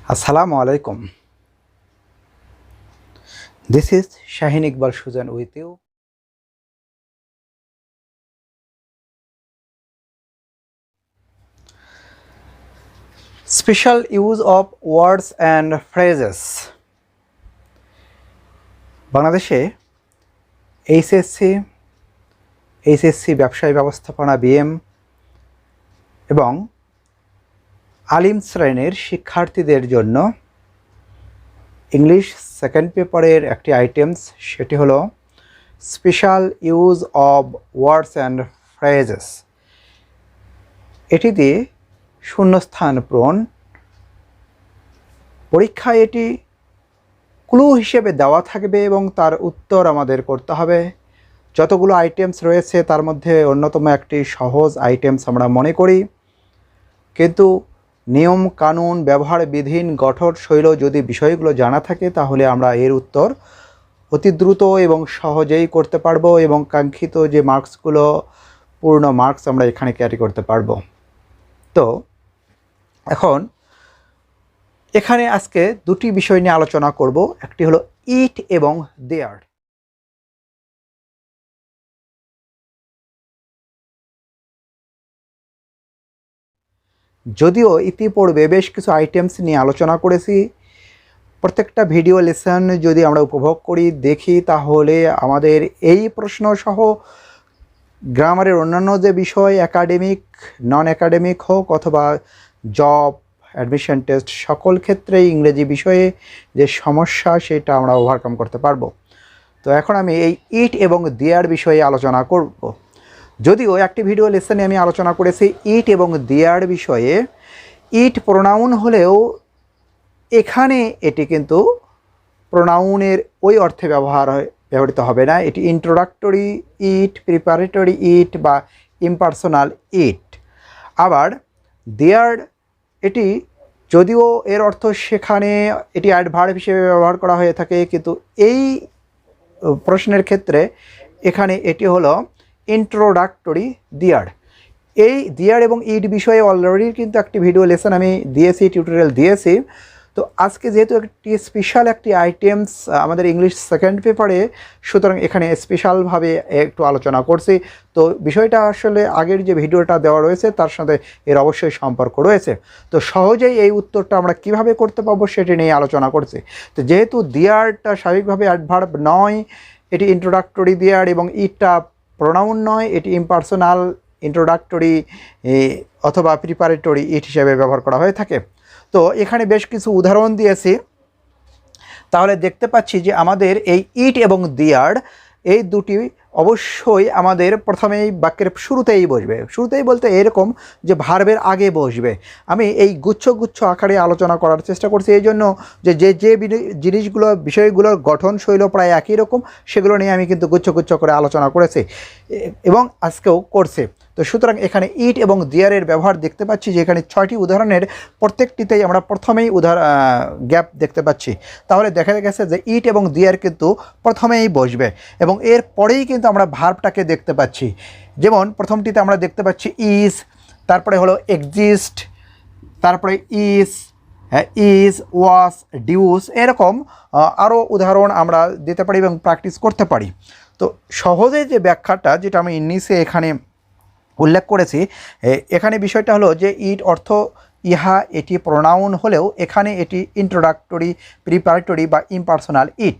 Assalamu alaikum. This is Shahin Iqbal Shujan with you. Special use of words and phrases. বাংলাদেশে HSC ব্যবসায় ব্যবস্থাপনা BM এবং আলিম শ্রেণীর শিক্ষার্থীদের জন্য ইংলিশ সেকেন্ড পেপারের একটি আইটেমস, সেটি হলো special use of words and phrases. এটি দিয়ে শূন্যস্থান পূরণ। পরীক্ষায় এটি ক্লু হিসেবে দেওয়া থাকবে এবং তার উত্তর আমাদের করতে হবে। যতগুলো আইটেমস রয়েছে তার মধ্যে অন্যতম একটি সহজ আইটেমস আমরা মনে করি, কিন্তু নিয়ম কানুন, ব্যবহার বিধিন, গঠন শৈল যদি বিষয়গুলো জানা থাকে তাহলে আমরা এর উত্তর অতি দ্রুত এবং সহজেই করতে পারবো এবং কাঙ্ক্ষিত যে মার্কসগুলো, পূর্ণ মার্কস আমরা এখানে ক্যারি করতে পারবো। তো এখন এখানে আজকে দুটি বিষয় নিয়ে আলোচনা করব। একটি হলো ইট এবং দেয়ার। যদিও ইতিপূর্বে বেশ কিছু আইটেমস নিয়ে আলোচনা করেছি, প্রত্যেকটা ভিডিও লেসন যদি আমরা উপভোগ করি দেখি তাহলে আমাদের এই প্রশ্ন সহ গ্রামারের অন্যান্য যে বিষয়, একাডেমিক নন একাডেমিক হোক অথবা জব, অ্যাডমিশন টেস্ট, সকল ক্ষেত্রেই ইংরেজি বিষয়ে যে সমস্যা সেটা আমরা ওভারকাম করতে পারবো। তো এখন আমি এই ইট এবং দেয়ার বিষয়ে আলোচনা করব। যদিও একটি ভিডিও লেসনে আমি আলোচনা করেছি ইট এবং দেয়ার বিষয়ে। ইট প্রোনাউন হলেও এখানে এটি কিন্তু প্রোনাউনের ওই অর্থে ব্যবহৃত হবে না। এটি ইন্ট্রোডাক্টরি ইট, প্রিপারেটরি ইট বা ইমপার্সোনাল ইট। আবার দেয়ার এটি যদিও এর অর্থ সেখানে এটি অ্যাডভার্ব হিসেবে ব্যবহার করা হয়ে থাকে, কিন্তু এই প্রশ্নের ক্ষেত্রে এখানে এটি হলো ইন্ট্রোডাক্টরি দেয়ার। এই দেয়ার এবং ইট বিষয়ে অলরেডি কিন্তু একটি ভিডিও লেসন আমি দিয়েছি, টিউটোরিয়াল দিয়েছি। তো আজকে যেহেতু একটি স্পেশাল একটি আইটেমস আমাদের ইংলিশ সেকেন্ড পেপারে, সুতরাং এখানে স্পেশালভাবে একটু আলোচনা করছি। তো বিষয়টা আসলে আগের যে ভিডিওটা দেওয়া রয়েছে তার সাথে এর অবশ্যই সম্পর্ক রয়েছে। তো সহজেই এই উত্তরটা আমরা কিভাবে করতে পারবো সেটি নিয়ে আলোচনা করছি। তো যেহেতু দেয়ারটা স্বাভাবিকভাবে অ্যাডভার্ব নয়, এটি ইন্ট্রোডাক্টরি দেয়ার, এবং ইটটা প্রোনাউন নয়, এটি ইমপার্সোনাল ইন্ট্রোডাক্টরি অথবা প্রিপারেটরি ইট হিসেবে ব্যবহার করা হয়ে থাকে। তো এখানে বেশ কিছু উদাহরণ দিয়েছি, তাহলে দেখতে পাচ্ছি যে আমাদের এই ইট এবং দেয়ার এই দুটি অবশ্যই আমাদের প্রথমেই বাক্যের শুরুতেই বসবে। শুরুতেই বলতে এরকম যে ভার্বের আগে বসবে। আমি এই গুচ্ছ আকারে আলোচনা করার চেষ্টা করছি এই জন্য যে জিনিসগুলো, বিষয়গুলোর গঠন শৈল প্রায় একই রকম, সেগুলো নিয়ে আমি কিন্তু গুচ্ছ করে আলোচনা করেছি এবং আজকেও করছি। তো সুতরাং এখানে ইট এবং দেয়ারের ব্যবহার দেখতে পাচ্ছি যে এখানে 6টি উদাহরণের প্রত্যেকটিতেই আমরা প্রথমেই গ্যাপ দেখতে পাচ্ছি। তাহলে দেখা গেছে যে ইট এবং দেয়ার কিন্তু প্রথমেই বসবে এবং এর পরেই কিন্তু আমরা ভার্বটাকে দেখতে পাচ্ছি। যেমন প্রথমটিতে আমরা দেখতে পাচ্ছি ইজ, তারপরে হলো এক্সিস্ট, তারপরে ইজ, ওয়াস, ডিউস, এরকম আরও উদাহরণ আমরা দিতে পারি এবং প্র্যাকটিস করতে পারি। তো সহজে যে ব্যাখ্যাটা যেটা আমি নিচে এখানে উল্লেখ করেছি, এখানে বিষয়টা হলো যে ইট অর্থ ইহা, এটি প্রোনাউন হলেও এখানে এটি ইন্ট্রোডাক্টরি, প্রিপারেটরি বা ইমপার্সোনাল ইট।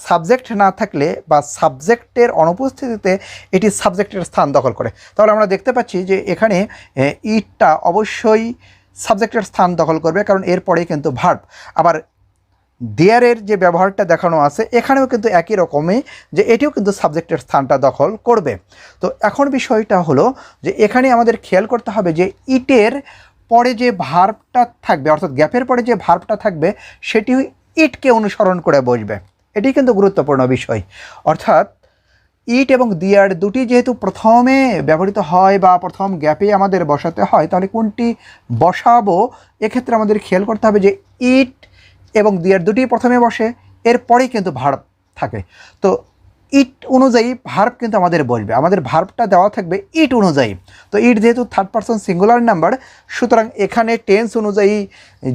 সাবজেক্ট না থাকলে বা সাবজেক্টের অনুপস্থিতিতে এটি সাবজেক্টের স্থান দখল করে। তাহলে আমরা দেখতে পাচ্ছি যে এখানে ইটটা অবশ্যই সাবজেক্টের স্থান দখল করবে, কারণ এরপরে কিন্তু ভার্ব। আবার দেয়ারের যে ব্যবহারটা দেখানো আছে এখানেও কিন্তু একই রকমই, যে এটিও কিন্তু সাবজেক্টের স্থানটা দখল করবে। তো এখন বিষয়টা হলো যে এখানে আমাদের খেয়াল করতে হবে যে ইটের পরে যে ভার্বটা থাকবে, অর্থাৎ গ্যাপের পরে যে ভার্বটা থাকবে সেটি ইটকে অনুসরণ করে বসবে। এটি কিন্তু গুরুত্বপূর্ণ বিষয়। অর্থাৎ ইট এবং দেয়ার দুটি যেহেতু প্রথমে ব্যবহৃত হয় বা প্রথম গ্যাপে আমাদের বসাতে হয়, তাহলে কোনটি বসাবো এক্ষেত্রে আমাদের খেয়াল করতে হবে যে ইট এবং দেয়ার দুটি প্রথমে বসে, এরপরেই কিন্তু ভার্ব থাকে। তো ইট অনুযায়ী ভার্ব কিন্তু আমাদের বলবে, আমাদের ভার্বটা দেওয়া থাকবে ইট অনুযায়ী। তো ইট যেহেতু থার্ড পারসন সিঙ্গুলার নাম্বার, সুতরাং এখানে টেন্স অনুযায়ী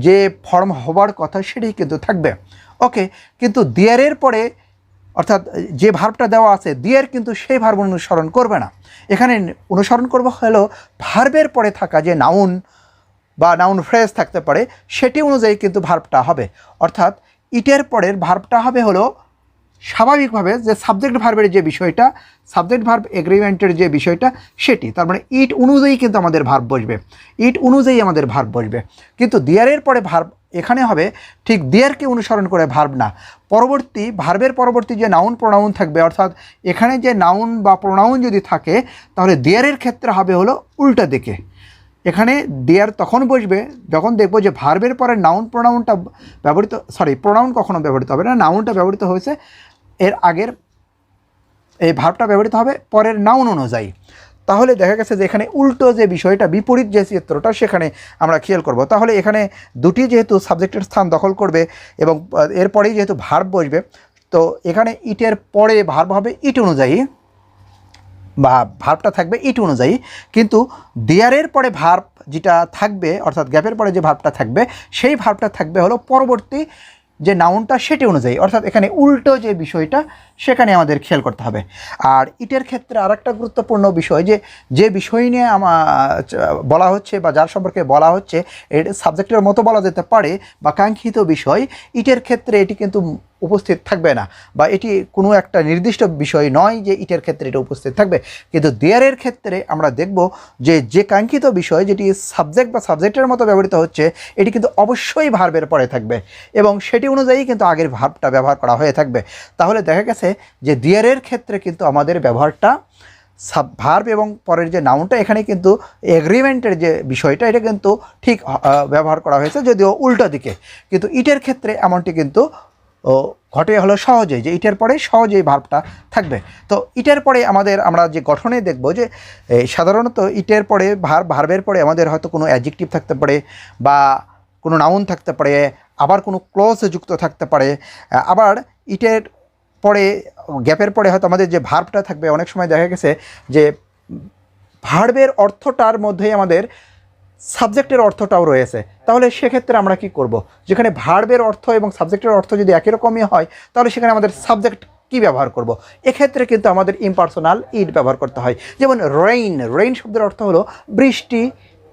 যে ফর্ম হবার কথা সেটাই কিন্তু থাকবে। ওকে, কিন্তু দেয়ারের পরে অর্থাৎ যে ভার্বটা দেওয়া আছে দেয়ার কিন্তু সেই ভার্ব অনুসরণ করবে না, এখানে অনুসরণ করবে হলো ভার্বের পরে থাকা যে নাউন বা নাউন ফ্রেজ থাকতে পারে সেটি অনুযায়ী কিন্তু ভার্বটা হবে। অর্থাৎ ইটের পরের ভার্বটা হবে হলো স্বাভাবিকভাবে যে সাবজেক্ট ভার্বের যে বিষয়টা, সাবজেক্ট ভার্ব এগ্রিমেন্টের যে বিষয়টা সেটি, তার মানে ইট অনুযায়ী কিন্তু আমাদের ভার্ব বসবে, ইট অনুযায়ী আমাদের ভার্ব বসবে। কিন্তু দেয়ারের পরে ভার্ব এখানে হবে ঠিক দেয়ারকে অনুসরণ করে ভার্ব না, পরবর্তী ভার্বের পরবর্তী যে নাউন প্রোনাউন থাকবে, অর্থাৎ এখানে যে নাউন বা প্রোনাউন যদি থাকে তাহলে দেয়ারের ক্ষেত্রে হবে হলো উল্টা দিকে। এখানে দেয়ার তখন বসবে যখন দেখব যে ভার্বের পরে নাউন প্রোনাউনটা ব্যবহৃত, প্রোনাউন কখনো ব্যবহৃত হবে না, নাউনটা ব্যবহৃত হয়েছে, এর আগের এই ভার্বটা ব্যবহৃত হবে পরের নাউন অনুযায়ী। তাহলে দেখা গেছে যে এখানে উল্টো যে বিষয়টা, বিপরীত যে চিত্রটা সেখানে আমরা খেয়াল করব। তাহলে এখানে দুটি যেহেতু সাবজেক্টের স্থান দখল করবে এবং এরপরেই যেহেতু ভার্ব বসবে, তো এখানে ইটের পরে ভার্ব হবে ইট অনুযায়ী বা ভার্বটা থাকবে ইট অনুযায়ী, কিন্তু দেয়ারের পরে ভার্ব যেটা থাকবে অর্থাৎ গ্যাপের পরে যে ভার্বটা থাকবে সেই ভার্বটা থাকবে হলো পরবর্তী যে নাউনটা সেটি অনুযায়ী, অর্থাৎ এখানে উল্টো যে বিষয়টা সেখানে আমাদের খেয়াল করতে হবে। আর ইটের ক্ষেত্রে আরেকটা গুরুত্বপূর্ণ বিষয় যে বিষয় নিয়ে বলা হচ্ছে বা যার সম্পর্কে বলা হচ্ছে এর সাবজেক্টের মতো বলা যেতে পারে বা কাঙ্ক্ষিত বিষয়, ইটের ক্ষেত্রে এটি কিন্তু উপস্থিত থাকবে না বা এটি কোনো একটা নির্দিষ্ট বিষয় নয় যে ইটের ক্ষেত্রে এটা উপস্থিত থাকবে। কিন্তু দেয়ারের ক্ষেত্রে আমরা দেখব যে কাঙ্ক্ষিত বিষয় যেটি সাবজেক্ট বা সাবজেক্টের মতো ব্যবহৃত হচ্ছে এটি কিন্তু অবশ্যই ভার্বের পরে থাকবে এবং সেটি অনুযায়ী কিন্তু আগের ভার্বটা ব্যবহার করা হয়ে থাকবে। তাহলে দেখা গেছে যে দেয়ারের ক্ষেত্রে কিন্তু আমাদের ব্যবহারটা ভার্ব এবং পরের যে নাউনটা এখানে কিন্তু এগ্রিমেন্টের যে বিষয়টা এটা কিন্তু ঠিক ব্যবহার করা হয়েছে, যদিও উল্টো দিকে। কিন্তু ইটের ক্ষেত্রে এমনটি কিন্তু ঘটে হলো সহজেই, যে ইটের পরে সহজেই ভার্বটা থাকবে। তো ইটের পরে আমরা যে গঠনে দেখব যে সাধারণত ইটের পরে ভার্বের পরে আমাদের হয়তো কোনো অ্যাডজেক্টিভ থাকতে পারে বা কোনো নাউন থাকতে পারে, আবার কোনো ক্লজ যুক্ত থাকতে পারে, আবার ইটের পরে গ্যাপের পরে হয়তো আমাদের যে ভার্বটা থাকবে অনেক সময় দেখা গেছে যে ভার্বের অর্থটার মধ্যেই আমাদের সাবজেক্টের অর্থটাও রয়েছে। তাহলে সেক্ষেত্রে আমরা কি করব, যেখানে ভার্বের অর্থ এবং সাবজেক্টের অর্থ যদি একই রকমই হয় তাহলে সেখানে আমাদের সাবজেক্ট কি ব্যবহার করব, এক্ষেত্রে কিন্তু আমাদের ইম্পার্সোনাল ইট ব্যবহার করতে হয়। যেমন রেইন শব্দের অর্থ হলো বৃষ্টি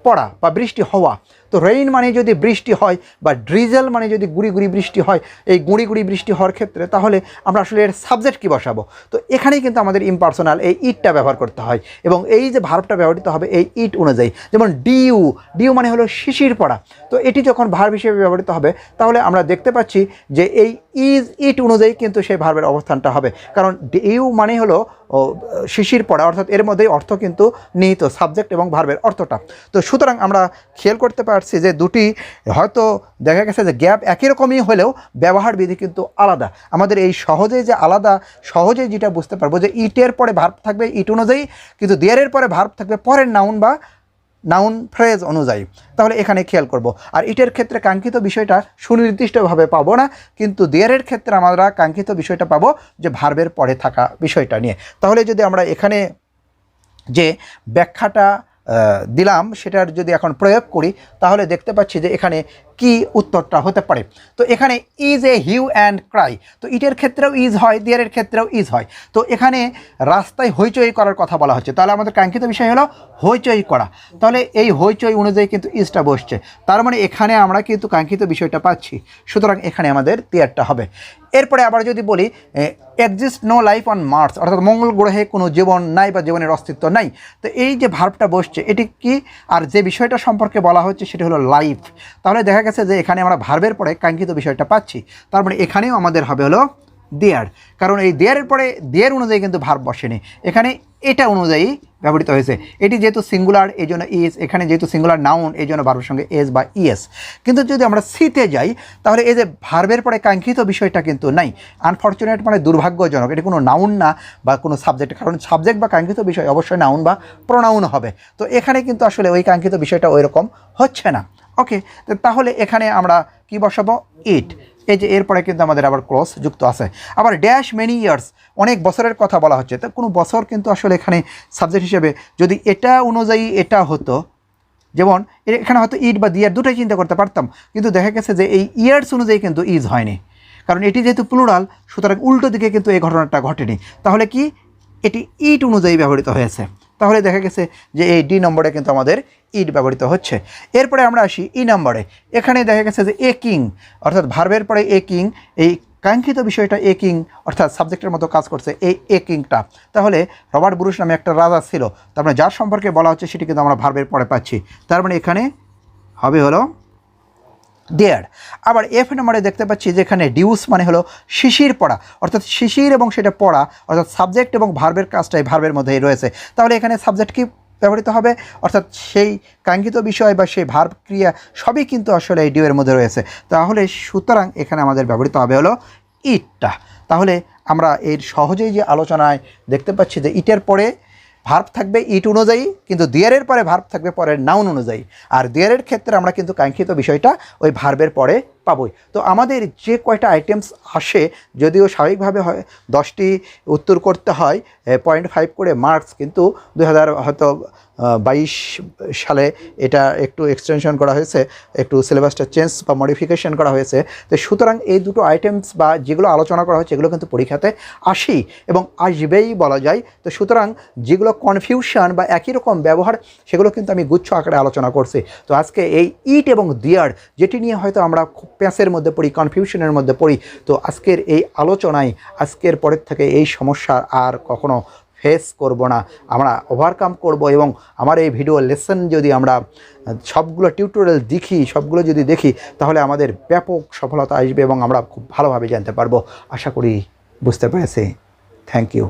পড়া বা বৃষ্টি হওয়া। তো রেইন মানে যদি বৃষ্টি হয় বা ড্রিজেল মানে যদি গুড়ি গুড়ি বৃষ্টি হয়, এই গুড়ি গুড়ি বৃষ্টি হওয়ার ক্ষেত্রে তাহলে আমরা আসলে এর সাবজেক্ট কী বসাবো। তো এখানেই কিন্তু আমাদের ইম্পার্সোনাল এই ইটটা ব্যবহার করতে হয় এবং এই যে ভার্বটা ব্যবহৃত হবে এই ইট অনুযায়ী। যেমন ডিউ মানে হলো শিশির পড়া, তো এটি যখন ভার্ব হিসেবে ব্যবহৃত হবে তাহলে আমরা দেখতে পাচ্ছি যে এই ইট অনুযায়ী কিন্তু সেই ভার্বের অবস্থানটা হবে, কারণ ডিউ মানে হলো শিশির পড়া, অর্থাৎ এর মধ্যেই অর্থ কিন্তু নিহিত, সাবজেক্ট এবং ভার্বের অর্থটা। তো সুতরাং আমরা খেয়াল করতে পারছি যে দুটি হয়তো দেখা গেছে যে গ্যাপ একই রকমই হলেও ব্যবহার বিধি কিন্তু আলাদা। আমাদের এই সহজেই যেটা বুঝতে পারবো যে ইটের পরে ভার্ব থাকবে ইট অনুযায়ী, কিন্তু দেয়ারের পরে ভার্ব থাকবে পরের নাউন বা নাউন ফ্রেজ অনুযায়ী। তাহলে এখানে খেয়াল করব। আর ইটের ক্ষেত্রে কাঙ্ক্ষিত বিষয়টা সুনির্দিষ্টভাবে পাবো না, কিন্তু দেয়ারের ক্ষেত্রে আমরা কাঙ্ক্ষিত বিষয়টা পাবো যে ভার্বের পরে থাকা বিষয়টা নিয়ে। তাহলে যদি আমরা এখানে যে ব্যাখ্যাটা দিলাম সেটার যদি এখন প্রয়োগ করি তাহলে দেখতে পাচ্ছি যে এখানে কি উত্তরটা হতে পারে। তো এখানে is a hue and cry, তো ইটের ক্ষেত্রেও ইজ হয়, দেয়ারের ক্ষেত্রেও ইজ হয়। তো এখানে রাস্তায় হইচই করার কথা বলা হচ্ছে, তাহলে আমাদের কাঙ্ক্ষিত বিষয় হলো হইচই করা। তাহলে এই হইচই অনুযায়ী কিন্তু ইজটা বসছে, তার মানে এখানে আমরা কিন্তু কাঙ্ক্ষিত বিষয়টা পাচ্ছি, সুতরাং এখানে আমাদের দেয়ারটা হবে। এরপরে আবার যদি বলি exist no life on Mars, অর্থাৎ মঙ্গল গ্রহে কোনো জীবন নাই বা জীবনের অস্তিত্ব নাই। তো এই যে ভার্বটা বসছে এটি কি, আর যে বিষয়টা সম্পর্কে বলা হচ্ছে সেটি হলো লাইফ। তাহলে দেখা গেছে যে এখানে আমরা ভার্বের পরে কাঙ্ক্ষিত বিষয়টা পাচ্ছি, তার মানে এখানেও আমাদের হবে হলো দেয়ার, কারণ এই দেয়ারের পরে দেয়ার অনুযায়ী কিন্তু ভার্ব বসেনি, এখানে এটা অনুযায়ী ব্যবহৃত হয়েছে। এটি যেহেতু সিঙ্গুলার এই জন্য ইজ, এখানে যেহেতু সিঙ্গুলার নাউন এই জন্য ভার্বের সঙ্গে এস বা ইএস। কিন্তু যদি আমরা সিতে যাই তাহলে এই যে ভার্বের পরে কাঙ্ক্ষিত বিষয়টা কিন্তু নাই, আনফর্চুনেট মানে দুর্ভাগ্যজনক, এটি কোনো নাউন না বা কোনো সাবজেক্ট, কারণ সাবজেক্ট বা কাঙ্ক্ষিত বিষয় অবশ্যই নাউন বা প্রোনাউন হবে। তো এখানে কিন্তু আসলে ওই কাঙ্ক্ষিত বিষয়টা ওই রকম হচ্ছে না। ওকে, তাহলে এখানে আমরা কি বসাবো, ইট। এই যে এরপরে কিন্তু আমাদের আবার ক্লজ যুক্ত আছে। আবার ড্যাশ মেনি ইয়ার্স, অনেক বছরের কথা বলা হচ্ছে, তো কোনো বছর কিন্তু আসলে এখানে সাবজেক্ট হিসেবে যদি এটা অনুযায়ী এটা হতো, যেমন এখানে হয়তো ইট বা দিয়ার দুটোই চিন্তা করতে পারতাম, কিন্তু দেখা গেছে যে এই ইয়ার্স অনুযায়ী কিন্তু ইজ হয়নি, কারণ এটি যেহেতু প্লুরাল, সুতরাং উল্টো দিকে কিন্তু এই ঘটনাটা ঘটেনি। তাহলে কি এটি ইট অনুযায়ী ব্যবহৃত হয়েছে, তাহলে দেখা গেছে যে এই ডি নম্বরে কিন্তু আমাদের ইট ব্যবহৃত হচ্ছে। এরপরে আমরা আসি ই নম্বরে। এখানে দেখা গেছে যে এ কিং, অর্থাৎ ভার্বের পরে এ কিং, এই কাঙ্ক্ষিত বিষয়টা এ কিং অর্থাৎ সাবজেক্টের মতো কাজ করছে এই এ কিংটা। তাহলে রবার্ট ব্রুস নামে একটা রাজা ছিল, তার মানে যার সম্পর্কে বলা হচ্ছে সেটি কিন্তু আমরা ভার্বের পরে পাচ্ছি, তার মানে এখানে হবে হলো দেয়ার। আবার এফ নম্বরে দেখতে পাচ্ছি যে এখানে ডিউস মানে হলো শিশির পড়া, অর্থাৎ শিশির এবং সেটা পড়া, অর্থাৎ সাবজেক্ট এবং ভার্বের কাজটাই ভার্বের মধ্যেই রয়েছে। তাহলে এখানে সাবজেক্ট কি ব্যবহৃত হবে, অর্থাৎ সেই কাঙ্ক্ষিত বিষয় বা সেই ভার্ব ক্রিয়া সবই কিন্তু আসলে এই ডিউ এর মধ্যে রয়েছে। তাহলে সুতরাং এখানে আমাদের ব্যবহৃত হবে হলো ইটটা। তাহলে আমরা এর সহজেই যে আলোচনায় দেখতে পাচ্ছি যে ইটের পরে ভার্ব থাকবে ইট অনুযায়ী, কিন্তু দিয়ারের পরে ভার্ব থাকবে পরের নাউন অনুযায়ী, আর দিয়ারের ক্ষেত্রে আমরা কিন্তু কাঙ্ক্ষিত বিষয়টা ওই ভার্বের পরে পাবই। তো আমাদের যে কয়টা আইটেমস আসে, যদিও স্বাভাবিকভাবে হয় 10টি উত্তর করতে হয় 0.5 করে মার্কস, কিন্তু 2022 সালে এটা একটু এক্সটেনশন করা হয়েছে, একটু সিলেবাসটা চেঞ্জ বা মডিফিকেশন করা হয়েছে। তো সুতরাং এই দুটো আইটেমস বা যেগুলো আলোচনা করা হচ্ছে এগুলো কিন্তু পরীক্ষাতে আসেই এবং আসবেই বলা যায়। তো সুতরাং যেগুলো কনফিউশন বা একই রকম ব্যবহার সেগুলো কিন্তু আমি গুচ্ছ আকারে আলোচনা করছি। তো আজকে এই ইট এবং দিয়ার যেটি নিয়ে হয়তো আমরা খুব প্যাঁচের মধ্যে পড়ি, কনফিউশনের মধ্যে পড়ি, তো আজকের এই আলোচনায় আজকের পরের থেকে এই সমস্যা আর কখনো ফেস করব না, আমরা ওভারকাম করব। এবং আমার এই ভিডিও লেসন যদি আমরা সবগুলো টিউটোরিয়াল সবগুলো যদি দেখি তাহলে আমাদের ব্যাপক সফলতা আসবে এবং আমরা খুব ভালোভাবে জানতে পারবো। আশা করি বুঝতে পেরেছি। Thank you.